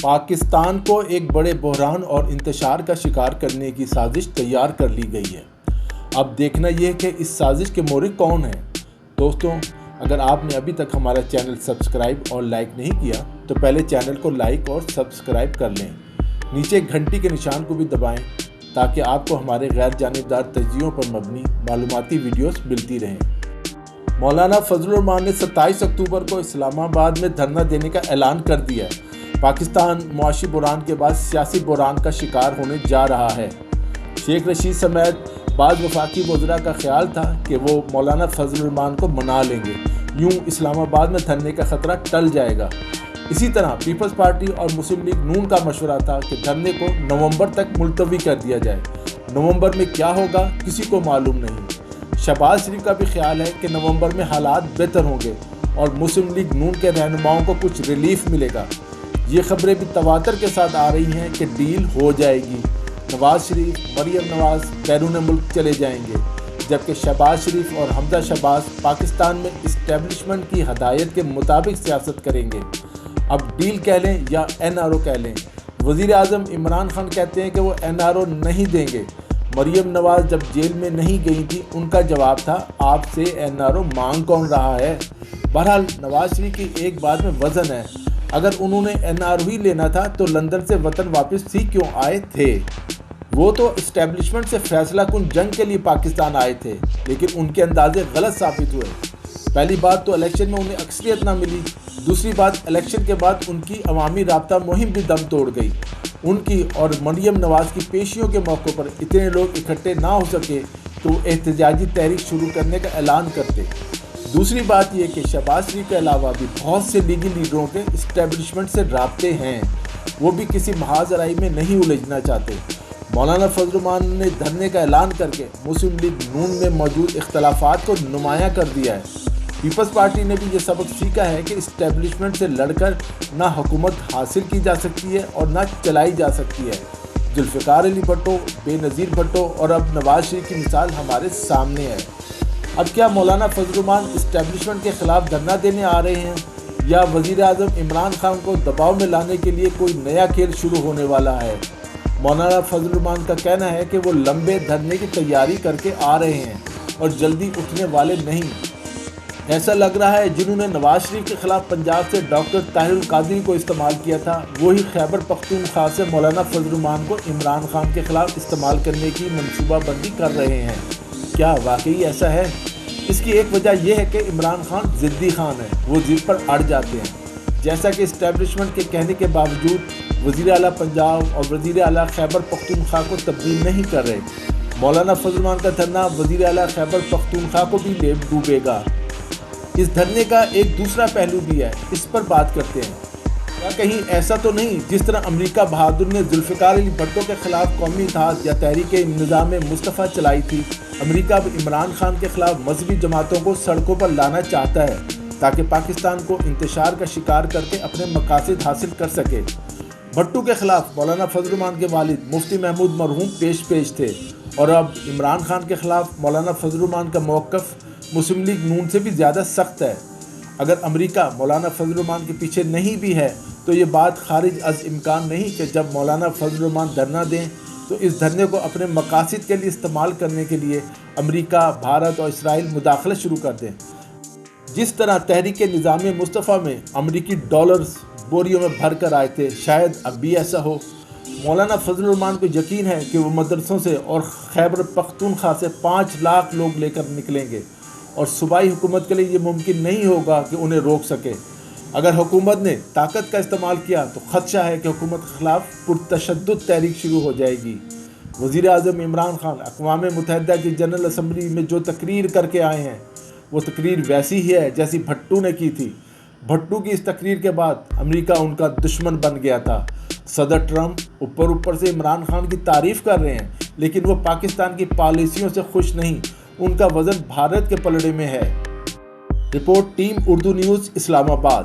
پاکستان کو ایک بڑے بحران اور انتشار کا شکار کرنے کی سازش تیار کر لی گئی ہے۔ اب دیکھنا یہ کہ اس سازش کے مورخ کون ہیں۔ دوستوں، اگر آپ نے ابھی تک ہمارا چینل سبسکرائب اور لائک نہیں کیا تو پہلے چینل کو لائک اور سبسکرائب کر لیں۔ نیچے گھنٹی کے نشان کو بھی دبائیں تاکہ آپ کو ہمارے غیر جانبدار تجزیوں پر مبنی معلوماتی ویڈیوز ملتی رہیں۔ مولانا فضل الرحمان نے 27 اکتوبر کو اسلام آباد میں دھرنا دینے کا اعلان کر دیا ہے۔ پاکستان معاشی بحران کے بعد سیاسی بحران کا شکار ہونے جا رہا ہے۔ شیخ رشید سمیت بعض وفاقی وزراء کا خیال تھا کہ وہ مولانا فضل الرحمان کو منا لیں گے، یوں اسلام آباد میں دھرنے کا خطرہ ٹل جائے گا۔ اسی طرح پیپلز پارٹی اور مسلم لیگ نون کا مشورہ تھا کہ دھرنے کو نومبر تک ملتوی کر دیا جائے۔ نومبر میں کیا ہوگا کسی کو معلوم نہیں۔ شہباز شریف کا بھی خیال ہے کہ نومبر میں حالات بہتر ہوں گے اور مسلم لیگ نون کے رہنماؤں کو کچھ ریلیف ملے گا۔ یہ خبریں بھی تواتر کے ساتھ آ رہی ہیں کہ ڈیل ہو جائے گی۔ نواز شریف، مریم نواز بیرون ملک چلے جائیں گے، جبکہ شہباز شریف اور حمزہ شہباز پاکستان میں اسٹیبلشمنٹ کی ہدایت کے مطابق سیاست کریں گے۔ اب ڈیل کہہ لیں یا این آر او کہہ لیں، وزیر اعظم عمران خان کہتے ہیں کہ وہ این آر او نہیں دیں گے۔ مریم نواز جب جیل میں نہیں گئی تھی، ان کا جواب تھا آپ سے این آر او مانگ کون رہا ہے۔ بہرحال نواز شریف کی ایک بات میں وزن ہے، اگر انہوں نے این آر او ہی لینا تھا تو لندن سے وطن واپس ہی کیوں آئے تھے؟ وہ تو اسٹیبلشمنٹ سے فیصلہ کن جنگ کے لیے پاکستان آئے تھے، لیکن ان کے اندازے غلط ثابت ہوئے۔ پہلی بات تو الیکشن میں انہیں اکثریت نہ ملی، دوسری بات الیکشن کے بعد ان کی عوامی رابطہ مہم بھی دم توڑ گئی۔ ان کی اور مریم نواز کی پیشیوں کے موقع پر اتنے لوگ اکٹھے نہ ہو سکے تو احتجاجی تحریک شروع کرنے کا اعلان کرتے۔ دوسری بات یہ کہ شہباز شریف کے علاوہ بھی بہت سے لیگی لیڈروں کے اسٹیبلشمنٹ سے رابطے ہیں، وہ بھی کسی محاذ لڑائی میں نہیں الجھنا چاہتے۔ مولانا فضل الرحمان نے دھرنے کا اعلان کر کے مسلم لیگ نون میں موجود اختلافات کو نمایاں کر دیا ہے۔ پیپلز پارٹی نے بھی یہ سبق سیکھا ہے کہ اسٹیبلشمنٹ سے لڑ کر نہ حکومت حاصل کی جا سکتی ہے اور نہ چلائی جا سکتی ہے۔ ذوالفقار علی بھٹو، بے نظیر بھٹو اور اب نواز شریف کی مثال ہمارے سامنے ہے۔ اب کیا مولانا فضل الرحمان اسٹیبلشمنٹ کے خلاف دھرنا دینے آ رہے ہیں یا وزیر اعظم عمران خان کو دباؤ میں لانے کے لیے کوئی نیا کھیل شروع ہونے والا ہے؟ مولانا فضل الرحمان کا کہنا ہے کہ وہ لمبے دھرنے کی تیاری کر کے آ رہے ہیں اور جلدی اٹھنے والے نہیں۔ ایسا لگ رہا ہے جنہوں نے نواز شریف کے خلاف پنجاب سے ڈاکٹر طاہر القادری کو استعمال کیا تھا، وہی خیبر پختونخوا سے مولانا فضل الرحمان کو عمران خان کے خلاف استعمال کرنے کی منصوبہ بندی کر رہے ہیں۔ کیا واقعی ایسا ہے؟ اس کی ایک وجہ یہ ہے کہ عمران خان ضدی خان ہے، وہ ضد پر اڑ جاتے ہیں، جیسا کہ اسٹیبلشمنٹ کے کہنے کے باوجود وزیر اعلیٰ پنجاب اور وزیر اعلیٰ خیبر پختونخوا کو تبدیل نہیں کر رہے۔ مولانا فضل الرحمان کا دھرنا وزیر اعلیٰ خیبر پختونخوا کو بھی ڈوبے گا۔ اس دھرنے کا ایک دوسرا پہلو بھی ہے، اس پر بات کرتے ہیں۔ کیا کہیں ایسا تو نہیں جس طرح امریکہ بہادر نے ذوالفقار علی بھٹو کے خلاف قومی اتحاد یا تحریک نظام مصطفیٰ چلائی تھی، امریکہ اب عمران خان کے خلاف مذہبی جماعتوں کو سڑکوں پر لانا چاہتا ہے تاکہ پاکستان کو انتشار کا شکار کر کے اپنے مقاصد حاصل کر سکے۔ بھٹو کے خلاف مولانا فضل الرحمان کے والد مفتی محمود مرحوم پیش تھے اور اب عمران خان کے خلاف مولانا فضل الرحمان کا موقف مسلم لیگ نون سے بھی زیادہ سخت ہے۔ اگر امریکہ مولانا فضل الرحمان کے پیچھے نہیں بھی ہے تو یہ بات خارج از امکان نہیں کہ جب مولانا فضل الرحمان دھرنا دیں تو اس دھرنے کو اپنے مقاصد کے لیے استعمال کرنے کے لیے امریکہ، بھارت اور اسرائیل مداخلت شروع کر دیں۔ جس طرح تحریک نظام مصطفیٰ میں امریکی ڈالرز بوریوں میں بھر کر آئے تھے، شاید اب بھی ایسا ہو۔ مولانا فضل الرحمان کو یقین ہے کہ وہ مدرسوں سے اور خیبر پختونخوا سے 5 لاکھ لوگ لے کر نکلیں گے اور صوبائی حکومت کے لیے یہ ممکن نہیں ہوگا کہ انہیں روک سکے۔ اگر حکومت نے طاقت کا استعمال کیا تو خدشہ ہے کہ حکومت کے خلاف پرتشدد تحریک شروع ہو جائے گی۔ وزیر اعظم عمران خان اقوام متحدہ کی جنرل اسمبلی میں جو تقریر کر کے آئے ہیں وہ تقریر ویسی ہی ہے جیسی بھٹو نے کی تھی۔ بھٹو کی اس تقریر کے بعد امریکہ ان کا دشمن بن گیا تھا۔ صدر ٹرمپ اوپر سے عمران خان کی تعریف کر رہے ہیں، لیکن وہ پاکستان کی پالیسیوں سے خوش نہیں، ان کا وزن بھارت کے پلڑے میں ہے۔ رپورٹ ٹیم اردو نیوز، اسلام آباد۔